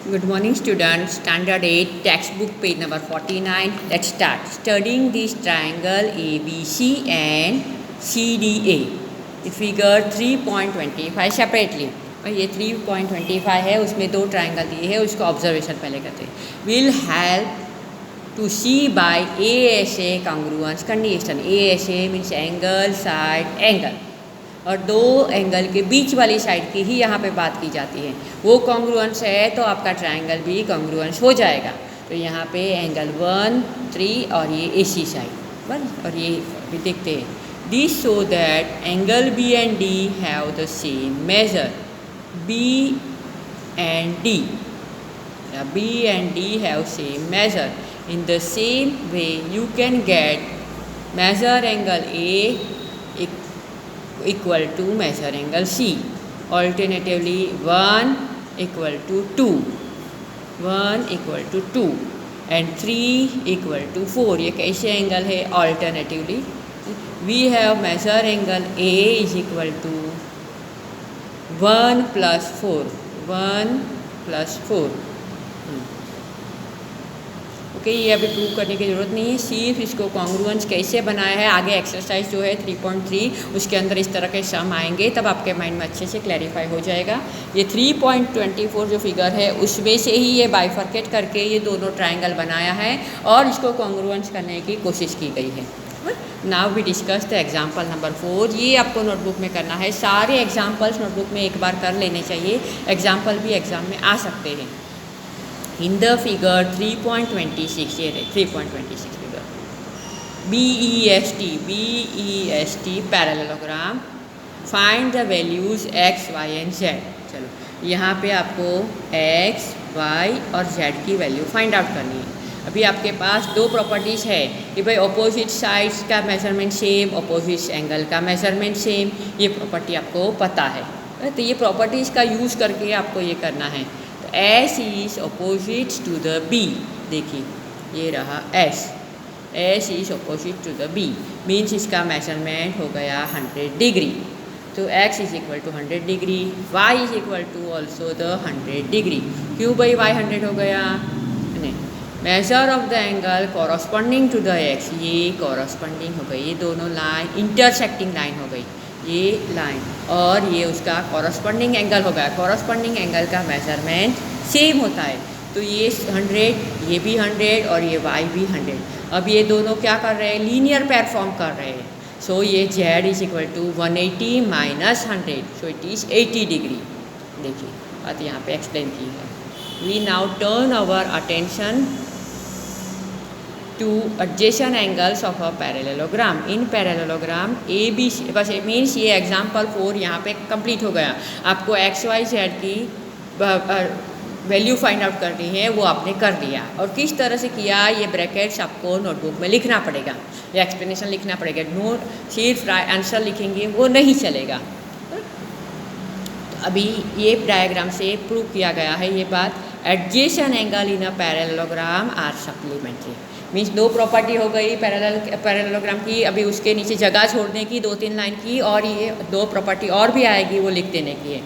Good morning students, standard 8 textbook page number 49. Let's start studying this triangle ABC and CDA. Figure 3.25 separately. ये 3.25 है, उसमें दो triangle दिए हैं, उसको ऑब्जर्वेशन पहले करते हैं. Will help to see by ASA congruence condition. ASA means angle, side, angle. और दो एंगल के बीच वाली साइड की ही यहाँ पे बात की जाती है. वो कॉन्ग्रुएंस है तो आपका ट्रायंगल भी कॉन्ग्रुएंस हो जाएगा. तो यहाँ पे एंगल 1, 3 और ये AC साइड बस. और ये भी देखते हैं. This show that angle B and D have the same measure. B and D have same measure. In the same way you can get measure angle A equal to measure angle C. Alternatively 1 equal to 2, 1 equal to 2 and 3 equal to 4. ये कैसे angle है? Alternatively we have measure angle A is equal to 1 plus 4, 1 plus 4. Okay, ये अभी prove करने की ज़रूरत नहीं है, सिर्फ इसको कॉन्ग्रुएंस कैसे बनाया है. आगे एक्सरसाइज जो है 3.3 उसके अंदर इस तरह के सम आएंगे, तब आपके माइंड में अच्छे से क्लैरिफाई हो जाएगा. ये 3.24 जो फिगर है उसमें से ही ये बाइफर्केट करके ये दोनों ट्राइंगल बनाया है और इसको कॉन्ग्रुएंस करने की कोशिश की गई है. Now we discuss the example number 4. ये आपको नोटबुक में करना है. सारे एग्जाम्पल्स नोटबुक में एक बार कर लेने चाहिए. एग्जाम्पल भी एग्जाम में आ सकते हैं. In the figure 3.26, ये रहे 3.26 figure. BEST parallelogram. Find the values x, y and z. चलो, यहाँ पे आपको x, y और z की वैल्यू फाइंड आउट करनी है. अभी आपके पास दो प्रॉपर्टीज़ है कि भाई अपोजिट साइड्स का मेजरमेंट सेम, अपोजिट एंगल का मेजरमेंट सेम. ये प्रॉपर्टी आपको पता है, तो ये प्रॉपर्टीज़ का यूज़ करके आपको ये करना है. S is opposite to the B. देखिए ये रहा S. S is opposite to the B. Means इसका मेजरमेंट हो गया 100 डिग्री. तो X is equal to 100 degree. Y is equal to also the 100 degree. क्यों भाई Y 100 हो गया? नहीं, measure of the angle corresponding to the X. ये कॉरस्पॉन्डिंग हो गई, ये दोनों लाइन इंटरसेक्टिंग लाइन हो गई, ये लाइन और ये उसका कॉरस्पॉन्डिंग एंगल हो गया. कॉरस्पॉन्डिंग एंगल का मेजरमेंट सेम होता है. तो ये 100, ये भी 100 और ये y भी 100. अब ये दोनों क्या कर रहे हैं? लीनियर परफॉर्म कर रहे हैं. सो ये z is equal to 180 minus 100, so it is 80 degree. देखिए बात यहाँ पे एक्सप्लेन की है. We now turn our attention to adjacent angles of a parallelogram. In parallelogram ABC, बस मीन्स ये एग्जाम्पल 4 यहाँ पे कंप्लीट हो गया. आपको x, y, z की वैल्यू फाइंड आउट करनी है, वो आपने कर दिया. और किस तरह से किया, ये ब्रैकेट्स आपको नोटबुक में लिखना पड़ेगा, या एक्सप्लेनेशन लिखना पड़ेगा. नोट सिर्फ आंसर लिखेंगे वो नहीं चलेगा. तो अभी ये डायग्राम से प्रूव किया गया है ये बात. Adjacent angle in a parallelogram are supplementary. Means दो प्रॉपर्टी हो गई पैरेललोग्राम की. अभी उसके नीचे जगह छोड़ने की 2-3 लाइन की, और ये दो प्रॉपर्टी और भी आएगी, वो लिख देने की है.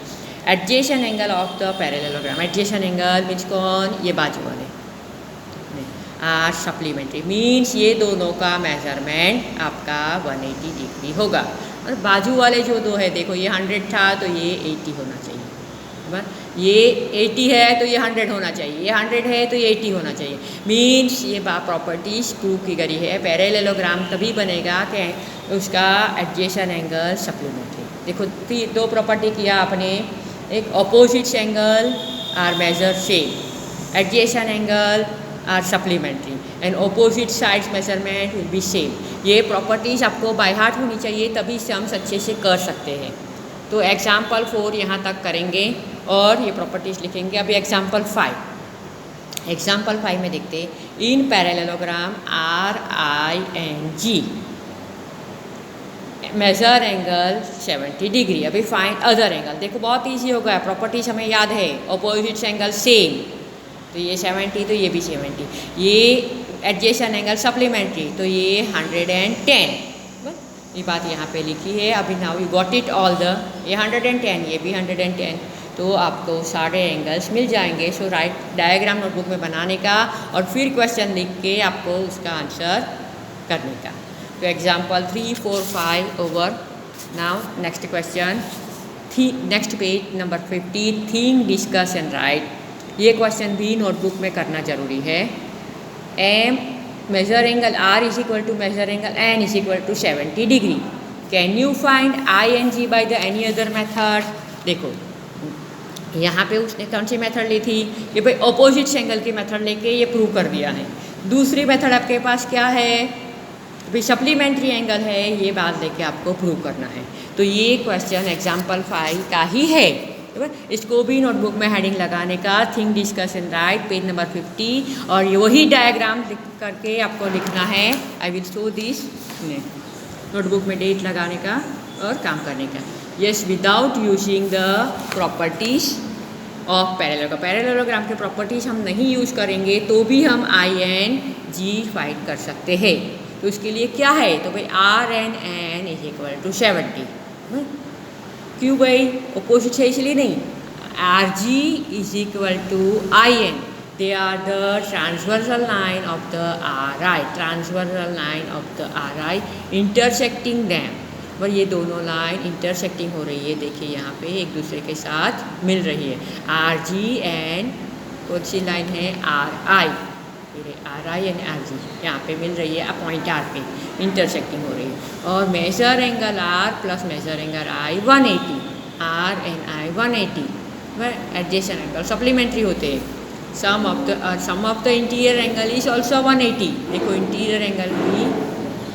Adjacent angle of the parallelogram. Adjacent angle means कौन? ये बाजू वाले आर सप्लीमेंट्री. मीन्स ये दोनों का मेजरमेंट आपका 180 डिग्री होगा. और बाजू वाले जो दो है, देखो ये 100 था तो ये 80 होना चाहिए. ये 80 है तो ये 100 होना चाहिए, ये 100 है तो ये 80 होना चाहिए. मीन्स ये प्रॉपर्टीज प्रूव की गई है. पैरेललोग्राम तभी बनेगा कि उसका एडजेसेंट एंगल सप्लीमेंट्री. देखो दो प्रॉपर्टी किया आपने. एक opposite angle are measure same, adjacent angle are supplementary and opposite sides measurement will be same. ये प्रॉपर्टीज़ आपको बाय हार्ट होनी चाहिए, तभी से हम अच्छे से कर सकते हैं. तो एग्जाम्पल 4 यहाँ तक करेंगे और ये प्रॉपर्टीज़ लिखेंगे. अभी एग्जाम्पल 5. एग्जाम्पल 5 में देखते हैं. In parallelogram R I and G measure angle 70 degree. अभी फाइंड अदर एंगल. देखो बहुत इजी हो गया, प्रॉपर्टीज हमें याद है. अपोजिट एंगल सेम, तो ये 70 तो ये भी 70. ये एडजेसेंट एंगल सप्लीमेंट्री, तो ये 110. ये बात यहाँ पे लिखी है. अभी now you got it all the. ये 110, ये भी 110. तो आपको सारे एंगल्स मिल जाएंगे। सो राइट डायग्राम नोटबुक में बनाने का और फिर क्वेश्चन लिख के आपको उसका आंसर करने का। तो example 3, 4, 5 over. Now next question, next page number 50, think, discuss and write. ये क्वेश्चन भी नोटबुक में करना ज़रूरी है। M measure angle R is equal to measure angle N is equal to 70 degree. Can you find ING by the any other method. देखो यहाँ पे उसने कौन सी मेथड ली थी कि भाई अपोजिट एंगल की मेथड लेके ये प्रूव कर दिया है। दूसरी मेथड आपके पास क्या है, भाई सप्लीमेंट्री एंगल है, ये बात लेके आपको प्रूव करना है। तो ये क्वेश्चन एग्जाम्पल 5 का ही है। इसको भी नोटबुक में हेडिंग लगाने का, think, discuss and right, page number 50, और वही डायग्राम लिख करके आपको लिखना है। I will show this notebook में डेट लगाने का और काम करने का। Yes, without using the properties of parallelogram. Parallelogram के प्रॉपर्टीज हम नहीं यूज़ करेंगे तो भी हम ING फाइंड कर सकते हैं। तो उसके लिए क्या है, तो भाई RN इज इक्वल टू 70। क्यों भाई, अपोजिट है इसलिए नहीं। RG is equal to IN, they are the transversal line of the RI, transversal line of the RI intersecting them. पर ये दोनों लाइन इंटरसेक्टिंग हो रही है, देखिए यहाँ पे एक दूसरे के साथ मिल रही है। RG एंड कौन सी लाइन है, RI, RI एंड RG यहाँ पे मिल रही है, पॉइंट R पे इंटरसेक्टिंग हो रही है। और major angle R plus major angle I 180, R and I 180, adjacent angle supplementary होते हैं। Sum of the interior angle is also 180। देखो इंटीरियर एंगल भी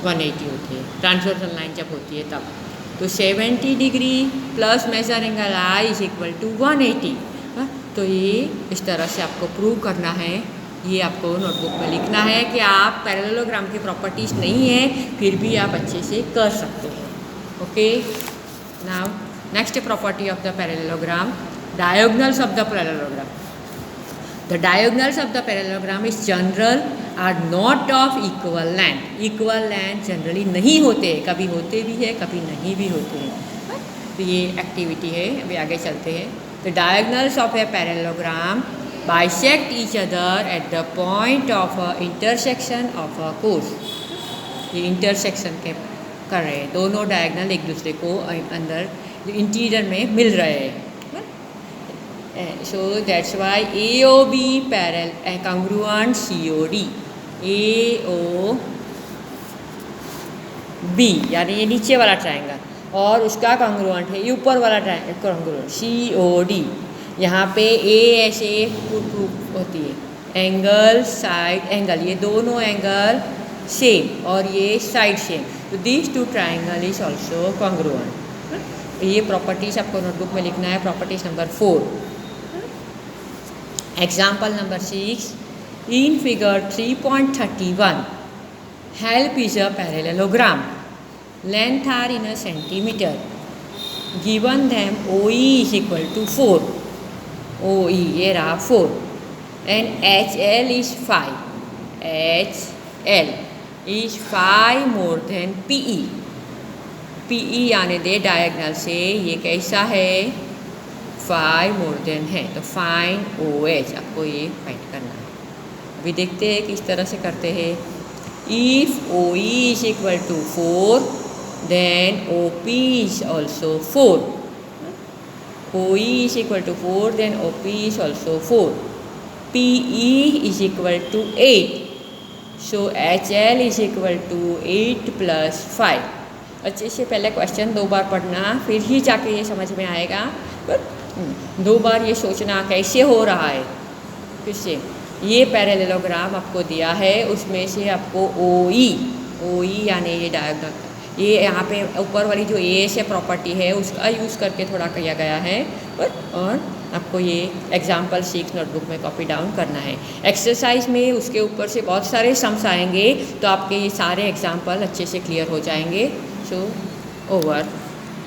180 होती है ट्रांसवर्सल लाइन जब होती है तब। तो 70 degree plus major angle I is equal to 180। तो ये इस तरह से आपको प्रूव करना है। ये आपको नोटबुक में लिखना है कि आप पैरेललोग्राम की प्रॉपर्टीज़ नहीं है फिर भी आप अच्छे से कर सकते हैं। Okay, now next property of the parallelogram, diagonals of the parallelogram. The diagonals of the parallelogram is general R not of equal length. Equal length generally नहीं होते, कभी होते भी है कभी नहीं भी होते हैं। तो ये एक्टिविटी है, अभी आगे चलते हैं। The diagonals of a parallelogram bisect each other at the point of intersection of a course। ये इंटरसेक्शन के कर रहे हैं, दोनों डायगोनल एक दूसरे को अंदर इंटीरियर में मिल रहे हैं। So that's why AOB parallel congruent COD। AOB यानी ये नीचे वाला ट्रायंगल और उसका कॉन्ग्रुएंट है ये ऊपर वाला ट्रायंगल कॉन्ग्रुएंट COD। यहाँ पे A ऐसे प्रूफ होती है, एंगल साइड एंगल, ये दोनों एंगल सेम और ये साइड सेम। तो this two triangle is also congruent. ये प्रॉपर्टीज आपको नोटबुक में लिखना है, properties number 4। Example number 6, in figure 3.31 HELP is a parallelogram, length are in a centimetre, given them OE is equal to 4। OE ये रहा 4 and HL is 5, HL is 5 more than PE। PE आने दे diagonal से, ये कैसा है 5 more then है, तो find OH, आपको ये फाइंड करना है। अभी देखते हैं किस तरह से करते हैं। If OE is equal to 4 then OP is also 4। OE is equal to 4 then OP is also 4। PE is equal to 8, so HL is equal to 8 plus 5। अच्छे से पहले क्वेश्चन 2 बार पढ़ना फिर ही जाके ये समझ में आएगा। 2 बार ये सोचना कैसे हो रहा है। फिर से ये पैरेललोग्राम आपको दिया है, उसमें से आपको OE यानी ये डायग्राम, ये यहाँ पे ऊपर वाली जो A से प्रॉपर्टी है उसका यूज़ करके थोड़ा किया गया है। और आपको ये एग्जाम्पल 6 नोटबुक में कॉपी डाउन करना है। एक्सरसाइज में उसके ऊपर से बहुत सारे सम्स आएंगे तो आपके ये सारे एग्जाम्पल अच्छे से क्लियर हो जाएंगे। So over.